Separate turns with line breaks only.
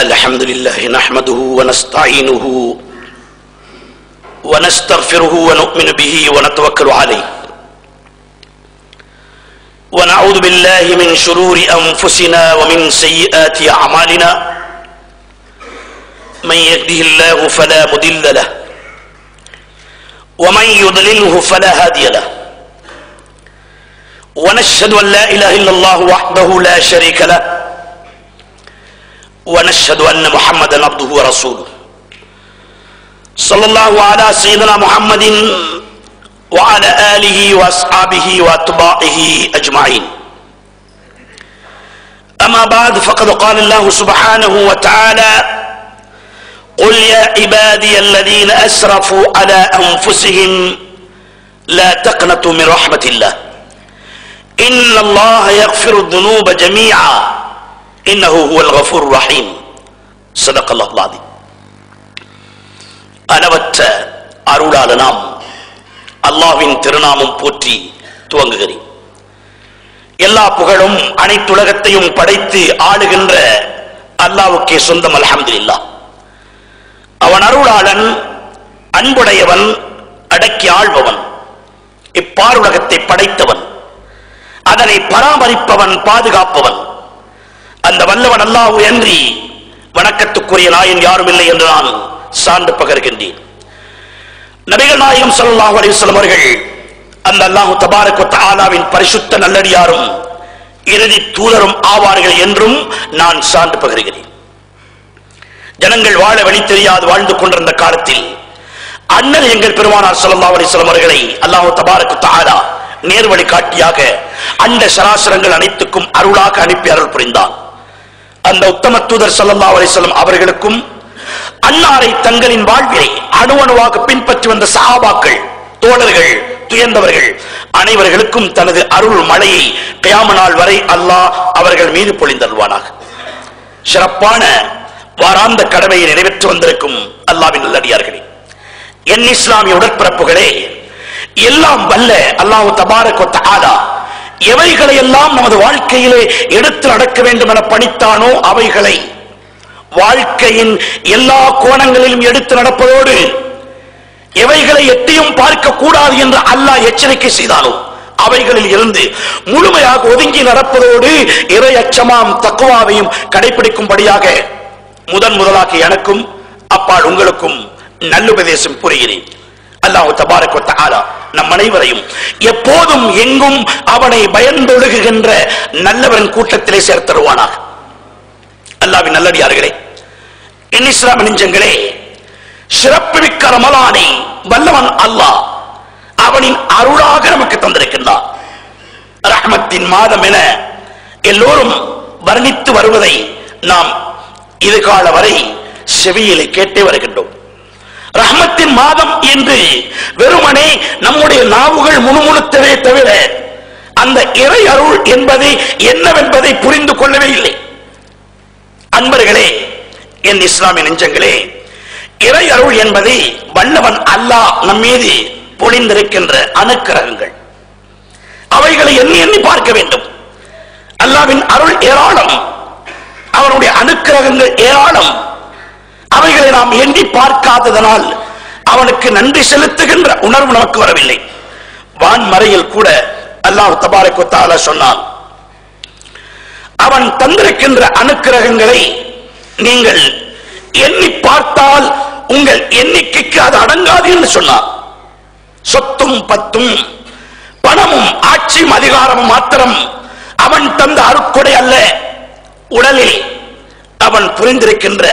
الحمد لله نحمده ونستعينه ونستغفره ونؤمن به ونتوكل عليه ونعوذ بالله من شرور أنفسنا ومن سيئات أعمالنا من يهده الله فلا مضل له ومن يضلله فلا هادي له ونشهد أن لا إله إلا الله وحده لا شريك له ونشهد أن محمدا عبده ورسوله صلى الله على سيدنا محمد وعلى آله وأصحابه وأتباعه أجمعين أما بعد فقد قال الله سبحانه وتعالى قل يا عبادي الذين أسرفوا على أنفسهم لا تقنطوا من رحمة الله إن الله يغفر الذنوب جميعا إنه هو الغفور الرحيم صدق الله العظيم. அளவற்ற அருளாளனாம் அல்லாஹ்வின் திருநாமம் போற்றி துவங்குகிறேன். எல்லா புகழும் அனைத்துலகத்தையும் படைத்து ஆளுகின்ற அல்லாஹ்வுக்கே சொந்தம். அல்ஹம்துலில்லாஹ். அவன் அருளாளன், அன்புடையவன், அடக்கி ஆள்பவன், இப்பாருலகத்தை படைத்தவன், அதனை பராமரிப்பவன், பாதுகாப்பவன். அந்த வல்லவன் அல்லாஹ் அன்றி வணக்கத்துக்குரிய நாயன் யாரும் இல்லை என்று நான் சான்று பகர்கின்றேன். நபிகள் நாயகம் ஸல்லல்லாஹு அலைஹி வஸல்லம் அவர்கள் அந்த அல்லாஹ் தபாரக வ தஆலாவின் பரிசுத்த நல்லடியாரும் இறுதி தூதரும் ஆவார்கள் என்றும் நான் சான்று பகர்கிறேன். ஜனங்கள் வாழ வழி தெரியாது வாழ்ந்து கொண்டிருந்த காலத்தில் அண்ணல் எங்கள் பெருமானார் ஸல்லல்லாஹு அலைஹி வஸல்லம் அவர்களை அல்லாஹ் தபாரக வ தஆலா நேர்வழி காட்டியாக அண்ட சராசரங்கள் அனைத்துக்கும் அருளாக அனுப்பி அருள் புரிந்தார். அந்த உத்தம தூதர் ஸல்லல்லாஹு அலைஹி வஸல்லம் அவர்களுக்கும் அன்னாரை தங்களின் வாழ்விலை அணுவணுவாக பின்பற்றி வந்த சஹாபாக்கள், தோழர்கள், துயர்ந்தவர்கள் அனைவர்களுக்கும் தனது அருள் மழையை கியாம நாள் வரை அல்லாஹ் அவர்கள் மீது பொழிந்தருள்வானாக. சிறப்பான வாராந்த கடமையை நிறைவேற்றி வந்திருக்கும் அல்லாஹ்வின் நல்லடியார்களே, என் இஸ்லாமிய உடற்பிறப்புகளே, எல்லாம் வல்ல அல்லாஹ் தபாரக வ தஆலா எவைகளை எல்லாம் நமது வாழ்க்கையிலே எடுத்து நடக்க வேண்டும் என பணித்தானோ அவைகளை வாழ்க்கையின் எல்லா கோணங்களிலும் எடுத்து நடப்பதோடு எவைகளை எட்டியும் பார்க்க கூடாது என்று அல்லாஹ் எச்சரிக்கை செய்தானோ அவைகளில் இருந்து முழுமையாக ஒதுங்கி நடப்பதோடு இறை அச்சமாம் தக்வாவையும் கடைபிடிக்கும்படியாக முதலாக எனக்கும் அப்பால் உங்களுக்கும் நல்லுபதேசம் புரிகிறேன். அல்லாஹ் தபாரக வ தஆலா நம் அனைவரையும் எப்போதும் எங்கும் அவனை பயந்தொழுகுகின்ற நல்லவரின் கூட்டத்திலே சேர்த்தருவானாக. அல்லாஹ்வின் நல்லடியார்களே, என் இஸ்லாமிய நெஞ்சங்களே, சிறப்புமிக்க ரமலானை வல்லவன் அல்லாஹ் அவனின் அருளாக நமக்கு தந்திருக்கின்றான். ரஹ்மத்தின் மாதம் என எல்லோரும் வர்ணித்து வருவதை நாம் இதுகால வரை செவியிலே கேட்டே வருகின்றோம். ரஹ்மத்தின் மாதம் என்று வெறுமனே நம்முடைய நாவுகள் முணுமுணுத்தவே தவிர அந்த இறை அருள் என்பது என்னவென்பதை புரிந்து கொள்ளவே இல்லை. அன்பர்களே, என் இஸ்லாமிய நெஞ்சங்களே, இறை அருள் என்பது வல்லவன் அல்லாஹ் நம்மீது பொழிந்திருக்கின்ற அனுக்கிரகங்கள். அவைகளை எண்ணி எண்ணி பார்க்க வேண்டும். அல்லாஹ்வின் அருள் ஏராளம், அவருடைய அனுக்கிரகங்கள் ஏராளம். அவைகளை நாம் எண்ணி பார்க்காததனால் அவனுக்கு நன்றி செலுத்துகின்ற உணர்வு நமக்கு வரவில்லை. வான்மறையில் கூட அல்லாஹ் தபாரக வ தஆலா சொன்னான், அவன் தந்திருக்கின்ற அனுக்கிரகங்களை நீங்கள் எண்ணி பார்த்தால் உங்கள் எண்ணிக்கைக்கு அது அடங்காது என்று சொன்னார். சொத்தும் பத்தும் பணமும் ஆட்சியும் அதிகாரமும் மாத்திரம் அவன் தந்த அருட்கொடை அல்ல. உடலில் அவன் புரிந்திருக்கின்ற